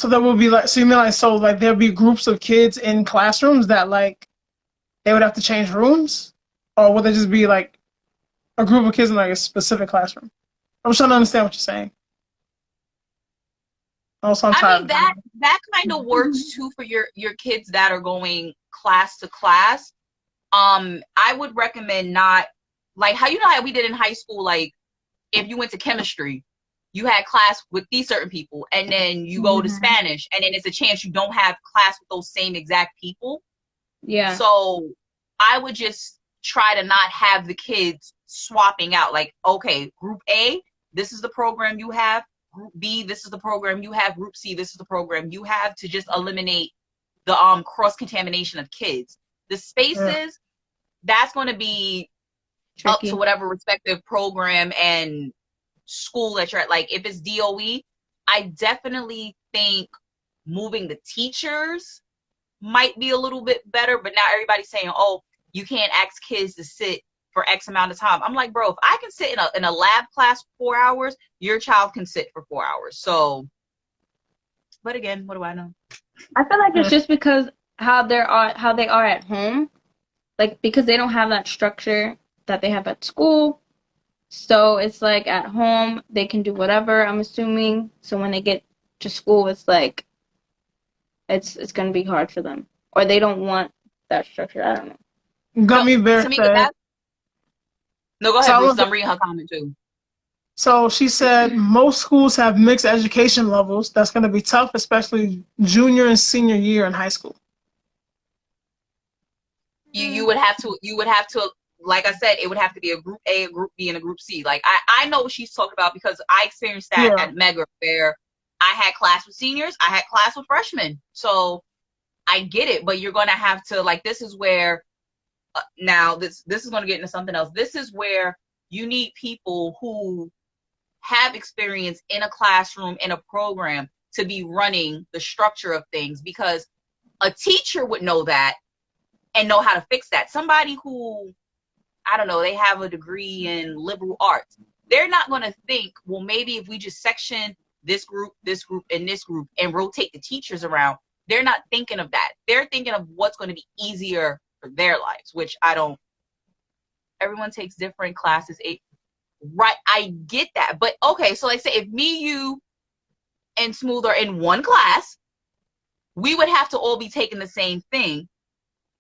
that would be like, so you mean like, there'd be groups of kids in classrooms that like, they would have to change rooms? Or would they just be like a group of kids in like a specific classroom? I'm trying to understand what you're saying. I mean, that kind of works too for your kids that are going class to class. I would recommend not, like how we did in high school, like if you went to chemistry, you had class with these certain people, and then you go to Spanish, and then it's a chance you don't have class with those same exact people. Yeah. So I would just try to not have the kids swapping out. Like, okay, group A, this is the program you have. Group B, this is the program you have. Group C, this is the program you have, to just eliminate the cross-contamination of kids. The spaces, that's going to be tricky. Up to whatever respective program and school that you're at. Like if it's DOE, I definitely think moving the teachers might be a little bit better, but now everybody's saying, oh, you can't ask kids to sit for X amount of time. I'm like, bro, if I can sit in a lab class for 4 hours, your child can sit for 4 hours. So But again, what do I know? I feel like it's just because how they are at home, like because they don't have that structure that they have at school. So it's like at home they can do whatever, I'm assuming. So when they get to school, it's like it's gonna be hard for them, or they don't want that structure. I don't know. Gummy Bear Tamika, said. no, go So, ahead, Bruce. I'm reading her comment too. so she said most schools have mixed education levels. That's going to be tough, especially junior and senior year in high school. You would have to, like I said, it would have to be a group A, a group B, and a group C. Like I know what she's talking about because I experienced that Yeah. at Mega, where I had class with seniors, I had class with freshmen. So I get it, but you're gonna have to, like, this is where now this is gonna get into something else. This is where you need people who have experience in a classroom, in a program, to be running the structure of things, because a teacher would know that and know how to fix that. Somebody who, I don't know, they have a degree in liberal arts, they're not going to think, well, maybe if we just section this group, and this group, and rotate the teachers around. They're not thinking of that. They're thinking of what's going to be easier for their lives, which I don't. Everyone takes different classes. Right, I get that. But okay, so like say if me, you, and Smooth are in one class, we would have to all be taking the same thing.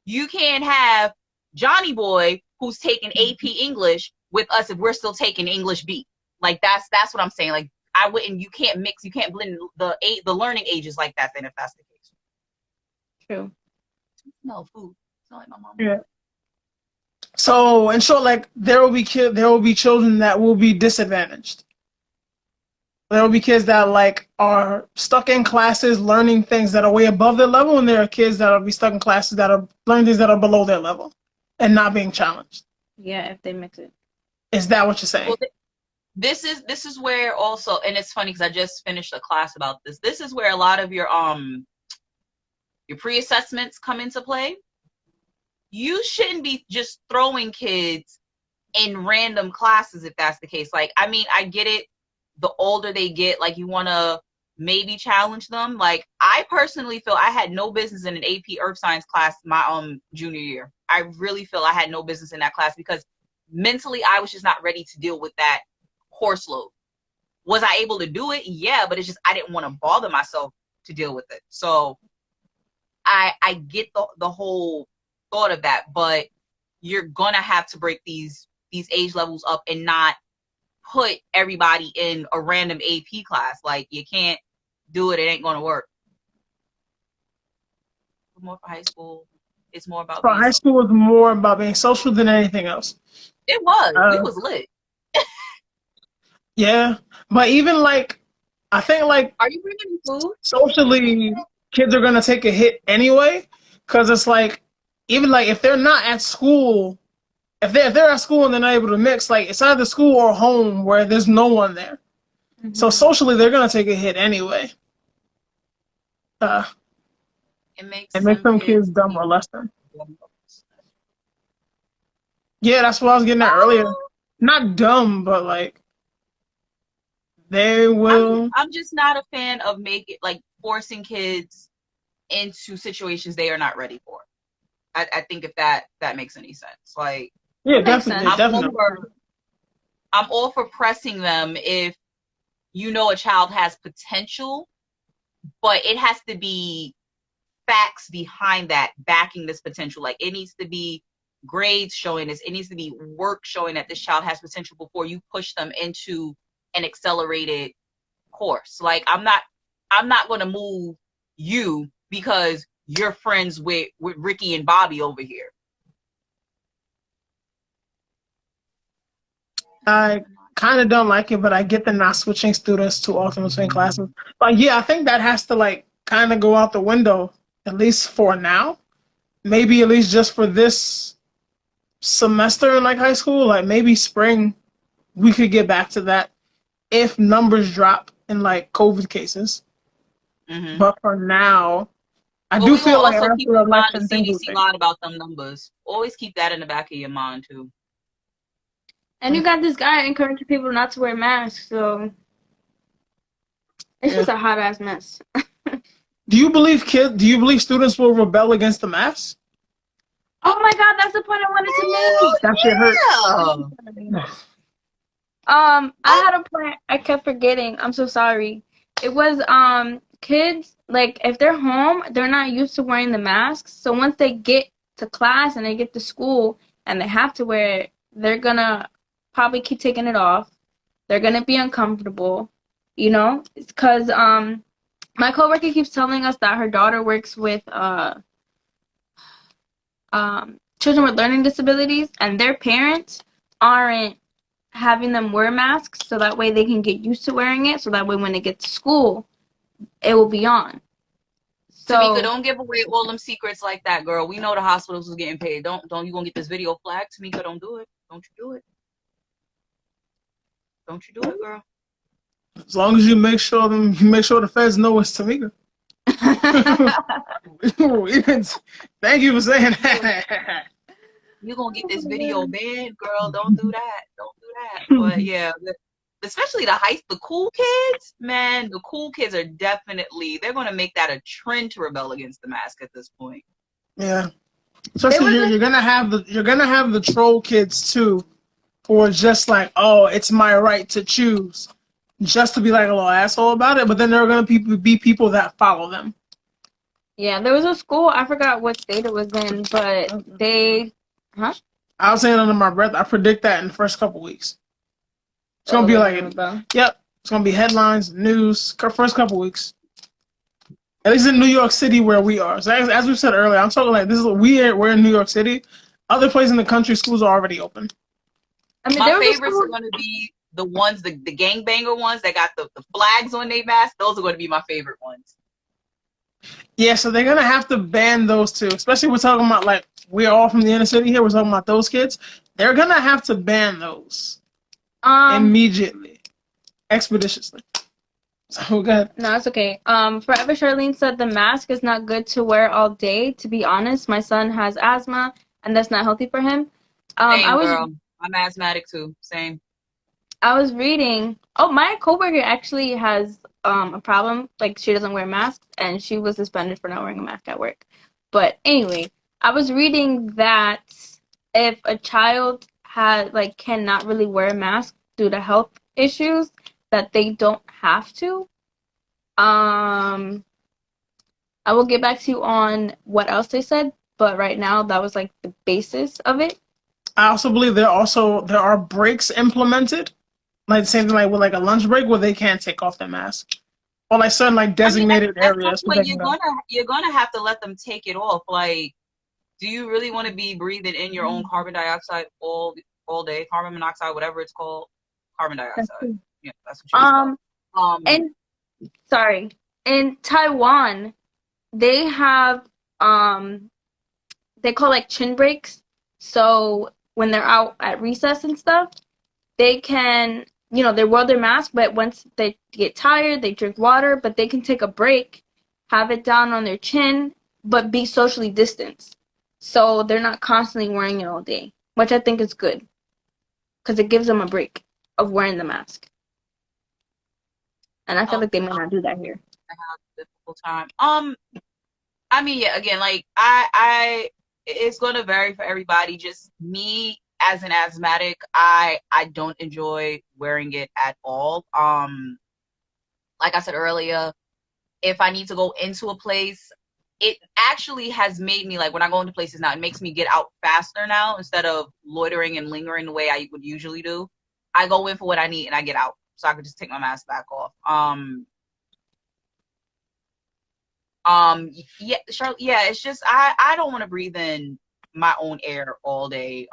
You can't have Johnny Boy, who's taking AP English, with us if we're still taking English B. Like that's what I'm saying. Like I wouldn't. You can't mix. You can't blend the learning ages like that. Then if that's the case. True. No food. It's not like my mom. Yeah. So in short, like there will be children that will be disadvantaged. There will be kids that like are stuck in classes learning things that are way above their level, and there are kids that will be stuck in classes that are learning things that are below their level and not being challenged. Yeah, if they mix it. Is that what you're saying? Well, this is where also, and it's funny because I just finished a class about this. This is where a lot of your pre-assessments come into play. You shouldn't be just throwing kids in random classes if that's the case. Like, I mean, I get it. The older they get, like, you want to maybe challenge them. Like, I personally feel I had no business in an AP Earth Science class my junior year. I really feel I had no business in that class because mentally I was just not ready to deal with that course load. Was I able to do it? Yeah, but it's just I didn't want to bother myself to deal with it. So I get the whole thought of that, but you're gonna have to break these age levels up and not put everybody in a random AP class. Like, you can't do it. It ain't gonna work. More for high school. It's more about high school was more about being social than anything else. It was. We was lit. Yeah, but even like, I think like, are you bringing food? Socially, kids are gonna take a hit anyway, because it's like, even like if they're not at school, if they're at school and they're not able to mix, like it's either school or home where there's no one there. Mm-hmm. So socially, they're gonna take a hit anyway. It makes some kids dumb or less than. Yeah, that's what I was getting at earlier. Not dumb, but like they will. I'm just not a fan of forcing kids into situations they are not ready for. I think if that makes any sense. Like, yeah, definitely. I'm all for pressing them if you know a child has potential, but it has to be facts behind that, backing this potential. Like, it needs to be grades showing this. It needs to be work showing that this child has potential before you push them into an accelerated course. Like, I'm not going to move you because you're friends with Ricky and Bobby over here. I kind of don't like it, but I get the not switching students too often between classes. But yeah, I think that has to like kind of go out the window, at least for now. Maybe at least just for this semester in like high school, like maybe spring, we could get back to that if numbers drop in like COVID cases. Mm-hmm. But for now, I do feel like also keep in mind the CDC lied about them numbers. Always keep that in the back of your mind too. And you got this guy encouraging people not to wear masks, so it's just a hot ass mess. Do you believe students will rebel against the mask? Oh my God, that's the point I wanted to make. That shit hurt. Yeah. I had a point I kept forgetting. I'm so sorry. It was kids, like if they're home, they're not used to wearing the masks. So once they get to class and they get to school and they have to wear it, they're gonna probably keep taking it off. They're gonna be uncomfortable, you know? It's because my coworker keeps telling us that her daughter works with children with learning disabilities, and their parents aren't having them wear masks so that way they can get used to wearing it, so that way when they get to school, it will be on. So, Tamika, don't give away all them secrets like that, girl. We know the hospitals was getting paid. Don't you gonna get this video flagged? Tamika, don't do it. Don't you do it. Don't you do it, girl. As long as you make sure the feds know it's Tamika. Thank you for saying that. You're gonna get this video banned, girl. Don't do that. Don't do that. But yeah, especially the cool kids, man, the cool kids are definitely, they're gonna make that a trend to rebel against the mask at this point. Yeah. Especially you're gonna have the troll kids too, who are just like, oh, it's my right to choose, just to be like a little asshole about it. But then there are gonna be people that follow them. yeah, there was a school, I forgot what state it was in, but they, I was saying under my breath, I predict that in the first couple weeks. It's gonna be like, yep, it's gonna be headlines, news, first couple weeks. At least in New York City where we are. So as we said earlier, I'm talking like we're in New York City. Other places in the country, schools are already open. I mean, my favorites are gonna be the ones, the gangbanger ones that got the flags on their mask. Those are gonna be my favorite ones. Yeah, so they're gonna have to ban those too. Especially we're talking about like we're all from the inner city here. We're talking about those kids. They're gonna have to ban those immediately, expeditiously. So good. No, it's okay. Forever Charlene said the mask is not good to wear all day. To be honest, my son has asthma, and that's not healthy for him. Same, girl. I'm asthmatic too. Same. I was reading. Oh, my coworker actually has a problem. Like she doesn't wear masks, and she was suspended for not wearing a mask at work. But anyway, I was reading that if a child cannot really wear a mask due to health issues, that they don't have to. I will get back to you on what else they said, but right now that was like the basis of it. I also believe there are breaks implemented, like the same thing like with like a lunch break where they can't take off their mask, or like certain like designated areas. But you're gonna have to let them take it off. Like, do you really want to be breathing in your own carbon dioxide all day? Carbon monoxide, whatever it's called, carbon dioxide. Yeah, that's what you and sorry, in Taiwan, they have they call like chin breaks. So when they're out at recess and stuff, they can, they wear their mask, but once they get tired, they drink water, but they can take a break, have it down on their chin, but be socially distanced. So they're not constantly wearing it all day, which I think is good because it gives them a break of wearing the mask. And I feel like they might not do that here. I have a difficult time. I mean, yeah, again, like it's going to vary for everybody. Just me as an asthmatic, I don't enjoy wearing it at all. Like I said earlier, if I need to go into a place, it actually has made me, like when I go into places now, it makes me get out faster now instead of loitering and lingering the way I would usually do. I go in for what I need and I get out, so I could just take my mask back off. Yeah, Charlotte, yeah, it's just I don't want to breathe in my own air all day.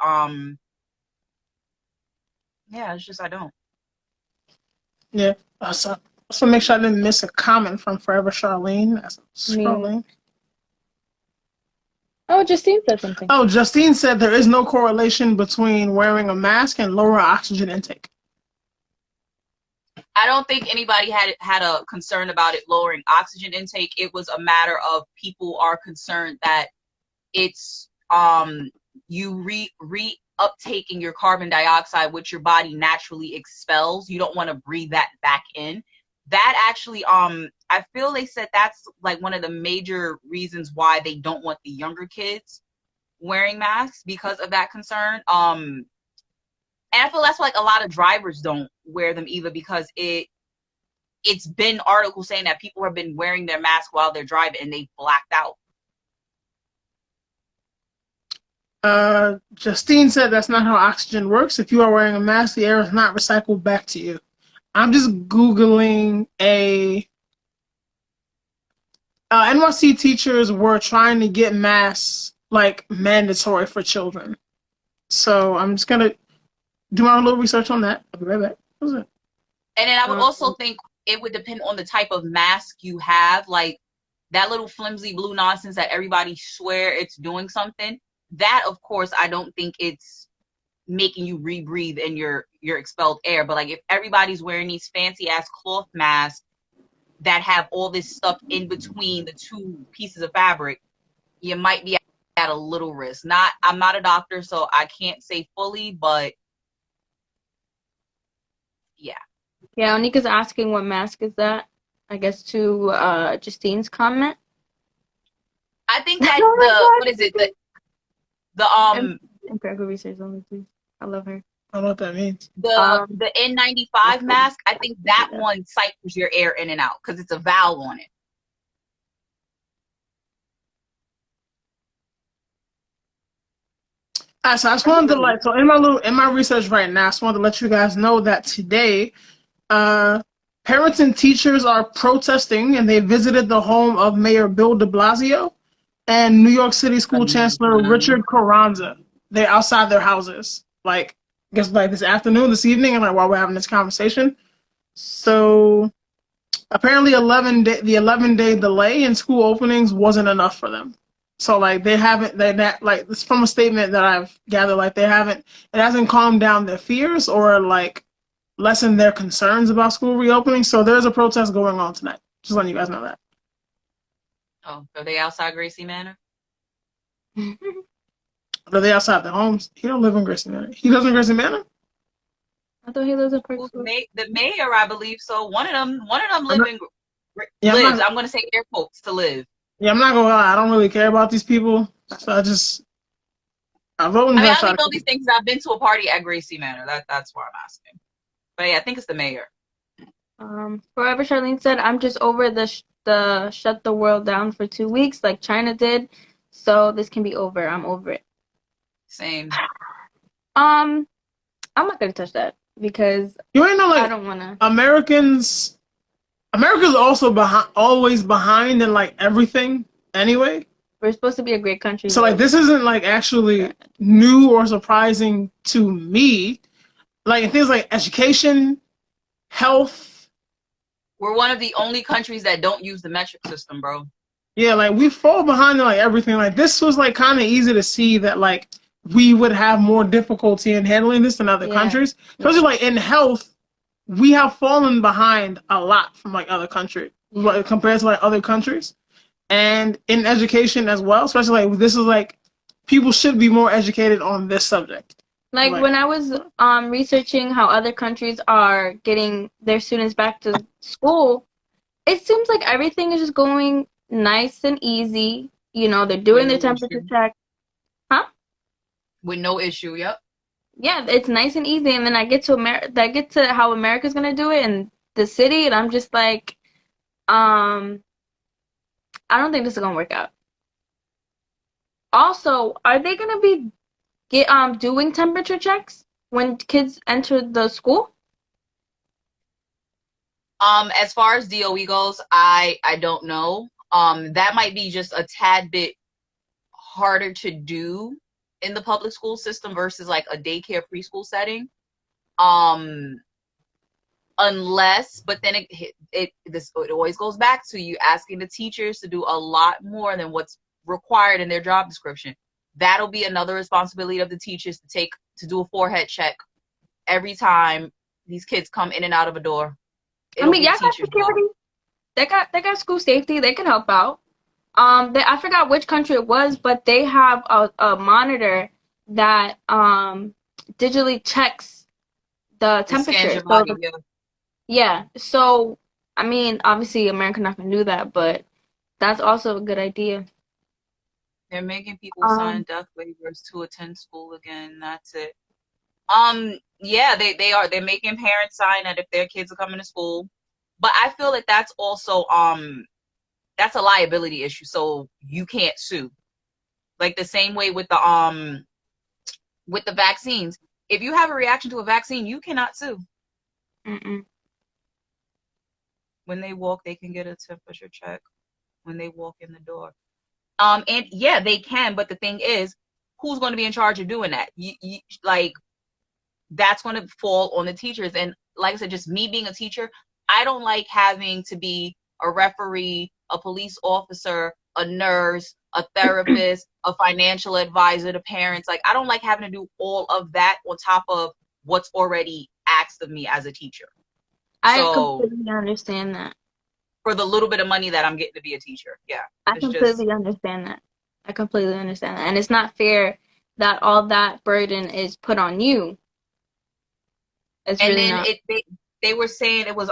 Yeah, it's just I don't. Yeah, so make sure I didn't miss a comment from Forever Charlene. That's scrolling. Oh, Justine said something. Oh, Justine said there is no correlation between wearing a mask and lower oxygen intake. I don't think anybody had a concern about it lowering oxygen intake. It was a matter of people are concerned that it's you re-uptaking your carbon dioxide, which your body naturally expels. You don't want to breathe that back in. that actually, I feel they said that's like one of the major reasons why they don't want the younger kids wearing masks because of that concern. And I feel that's like a lot of drivers don't wear them either because it's been articles saying that people have been wearing their mask while they're driving and they blacked out. Justine said that's not how oxygen works. If you are wearing a mask, the air is not recycled back to you. I'm just Googling NYC teachers were trying to get masks like mandatory for children. So I'm just gonna do my little research on that. I'll be right back. What was it? And then I would also think it would depend on the type of mask you have. Like that little flimsy blue nonsense that everybody swear it's doing something. That, of course, I don't think it's making you rebreathe in your expelled air. But like if everybody's wearing these fancy ass cloth masks that have all this stuff in between the two pieces of fabric, you might be at a little risk. I'm not a doctor, so I can't say fully, but yeah. Yeah, Onika's asking what mask is that? I guess to Justine's comment. I think that what is it? The empirical research only, please. I love her. I don't know what that means. The N95 mask, I think that one cycles your air in and out because it's a valve on it. So I just wanted to so in my research right now, I just wanted to let you guys know that today, parents and teachers are protesting, and they visited the home of Mayor Bill de Blasio and New York City School Chancellor Richard Carranza. They're outside their houses, like I guess like this afternoon, this evening, and like while we're having this conversation. So apparently, the 11-day delay in school openings wasn't enough for them. So like it's from a statement that I've gathered, like it hasn't calmed down their fears or like lessened their concerns about school reopening. So there's a protest going on tonight. Just letting you guys know that. Oh, are they outside Gracie Manor? Are they outside their homes? He don't live in Gracie Manor. He lives in Gracie Manor? I thought he lives in Park. The mayor, I believe so. One of them lives. I'm going to say air quotes to live. Yeah, I'm not gonna lie. I don't really care about these people, so I vote. I only know these things. I've been to a party at Gracie Manor. That's why I'm asking. But yeah, I think it's the mayor. Forever Charlene said, "I'm just over the shut the world down for 2 weeks like China did, so this can be over. I'm over it." Same. I'm not gonna touch that because you ain't know like I don't wanna. America's also always behind in like everything anyway. We're supposed to be a great country. So like this isn't like actually new or surprising to me. Like things like education, health. We're one of the only countries that don't use the metric system, bro. Yeah, like we fall behind in like everything. Like this was like kind of easy to see that like we would have more difficulty in handling this than other countries. Especially like in health. We have fallen behind a lot from like other countries, like, compared to like other countries, and in education as well. Especially like this is like people should be more educated on this subject. Like when I was researching how other countries are getting their students back to school, it seems like everything is just going nice and easy. You know, they're doing their temperature check. Huh? With no issue. Yep. Yeah, it's nice and easy, and then I get to how America's gonna do it in the city, and I'm just like, I don't think this is gonna work out. Also, are they gonna be doing temperature checks when kids enter the school? As far as DOE goes, I don't know. That might be just a tad bit harder to do in the public school system versus like a daycare preschool setting, unless, but then it always goes back to you asking the teachers to do a lot more than what's required in their job description. That'll be another responsibility of the teachers to do a forehead check every time these kids come in and out of a door. I mean, yeah, got security. They got school safety. They can help out. I forgot which country it was, but they have a monitor that digitally checks the temperature. Body, yeah. So I mean, obviously, America not gonna do that, but that's also a good idea. They're making people sign Um, death waivers to attend school again. That's it. Yeah, they are. They're making parents sign that if their kids are coming to school. But I feel that that's also that's a liability issue, so you can't sue. Like the same way with the vaccines. If you have a reaction to a vaccine, you cannot sue. mm-mm. When they walk, they can get a temperature check when they walk in the door. And yeah, they can, but the thing is, who's going to be in charge of doing that? Like that's going to fall on the teachers. And like I said, just me being a teacher, I don't like having to be a referee, a police officer, a nurse, a therapist, a financial advisor to parents. Like I don't like having to do all of that on top of what's already asked of me as a teacher. I So completely understand that. for the little bit of money that I'm getting to be a teacher, yeah, I it's just. completely understand that. I completely understand that. And it's not fair that all that burden is put on you. It's And really then not. they were saying it was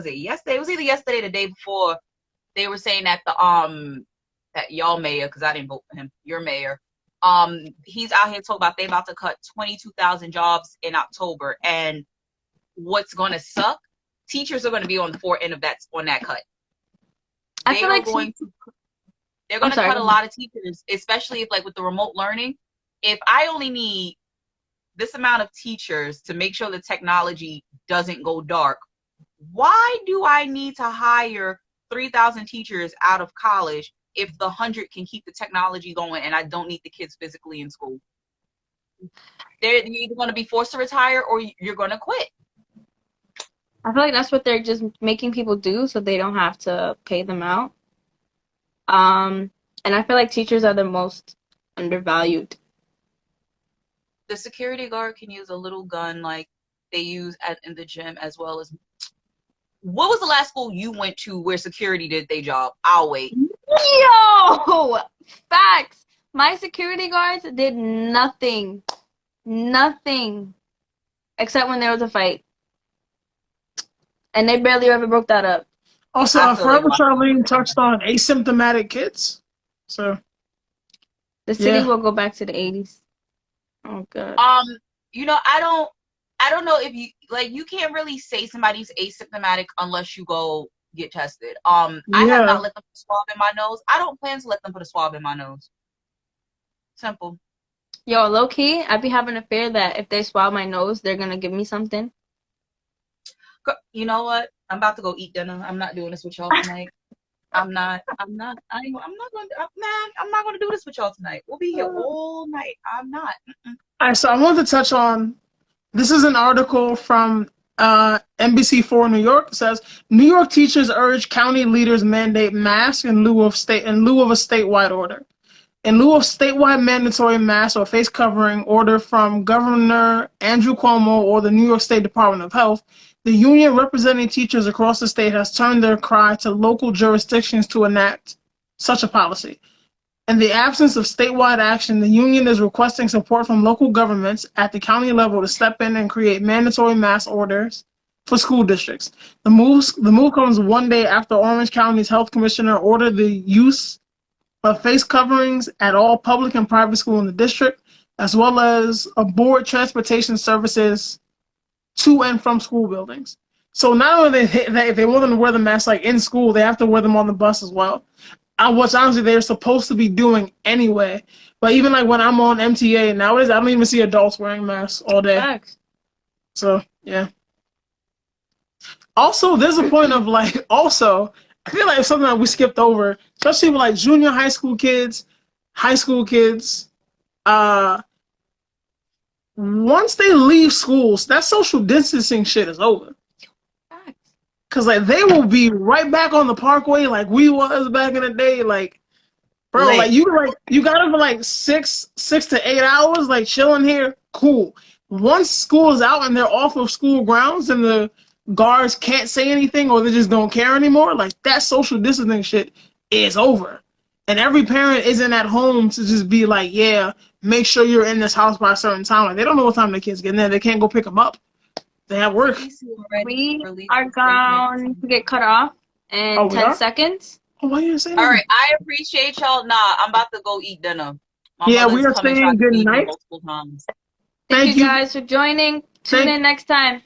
it yesterday? It was either yesterday or the day before. They were saying that that y'all mayor, because I didn't vote for him, your mayor, he's out here talking about they about to cut 22,000 jobs in October, and what's gonna suck, teachers are gonna be on the fore end of that cut. I They feel are like going to they're I'm gonna sorry. cut a lot of teachers, especially if like with the remote learning. If I only need this amount of teachers to make sure the technology doesn't go dark, why do I need to hire 3,000 teachers out of college if the 100 can keep the technology going and I don't need the kids physically in school? You're either going to be forced to retire or you're going to quit. I feel like that's what they're just making people do so they don't have to pay them out. And I feel like teachers are the most undervalued. The security guard can use a little gun like they use in the gym as well as. What was the last school you went to where security did their job? I'll wait. Yo! Facts! My security guards did nothing. Nothing. Except when there was a fight. And they barely ever broke that up. Also, I feel like Forever Charlene touched on asymptomatic kids. So, The city yeah. will go back to the 80s. Oh, God. I don't know if you can't really say somebody's asymptomatic unless you go get tested. I have Yeah. not let them put a swab in my nose. I don't plan to let them put a swab in my nose. Simple. Yo, low key, I'd be having a fear that if they swab my nose, they're gonna give me something. You know what? I'm about to go eat dinner. I'm not doing this with y'all tonight. I'm not going I'm not gonna do this with y'all tonight. We'll be here all night. I'm not. All right, so I wanted to touch on, this is an article from NBC4 New York. It says New York teachers urge county leaders mandate masks in lieu of a statewide order. In lieu of statewide mandatory mask or face covering order from Governor Andrew Cuomo or the New York State Department of Health, the union representing teachers across the state has turned their cry to local jurisdictions to enact such a policy. In the absence of statewide action, the union is requesting support from local governments at the county level to step in and create mandatory mask orders for school districts. The move comes one day after Orange County's health commissioner ordered the use of face coverings at all public and private schools in the district, as well as aboard transportation services to and from school buildings. So not only they want them to wear the mask like in school, they have to wear them on the bus as well. Which honestly they're supposed to be doing anyway. But even like when I'm on MTA nowadays, I don't even see adults wearing masks all day. Facts. So yeah. Also, there's a point of like, also, I feel like it's something that we skipped over, especially with like junior high school kids, once they leave schools, that social distancing shit is over. Facts. Cause like they will be right back on the parkway like we was back in the day. Like, bro, like you got them for like 6 to 8 hours, like chilling here. Cool. Once school is out and they're off of school grounds and the guards can't say anything or they just don't care anymore, like that social distancing shit is over. And every parent isn't at home to just be like, yeah, make sure you're in this house by a certain time. Like they don't know what time the kids get in there. They can't go pick them up. They have work. CDC already We released are a statement. going to get cut off in Oh, we 10 are? seconds. Oh, why you say that? All right, I appreciate y'all. Nah, I'm about to go eat dinner. My Yeah, we mother's are coming saying trying to good feed me night. multiple times. Thank Thank you you. guys for joining. Tune in next time.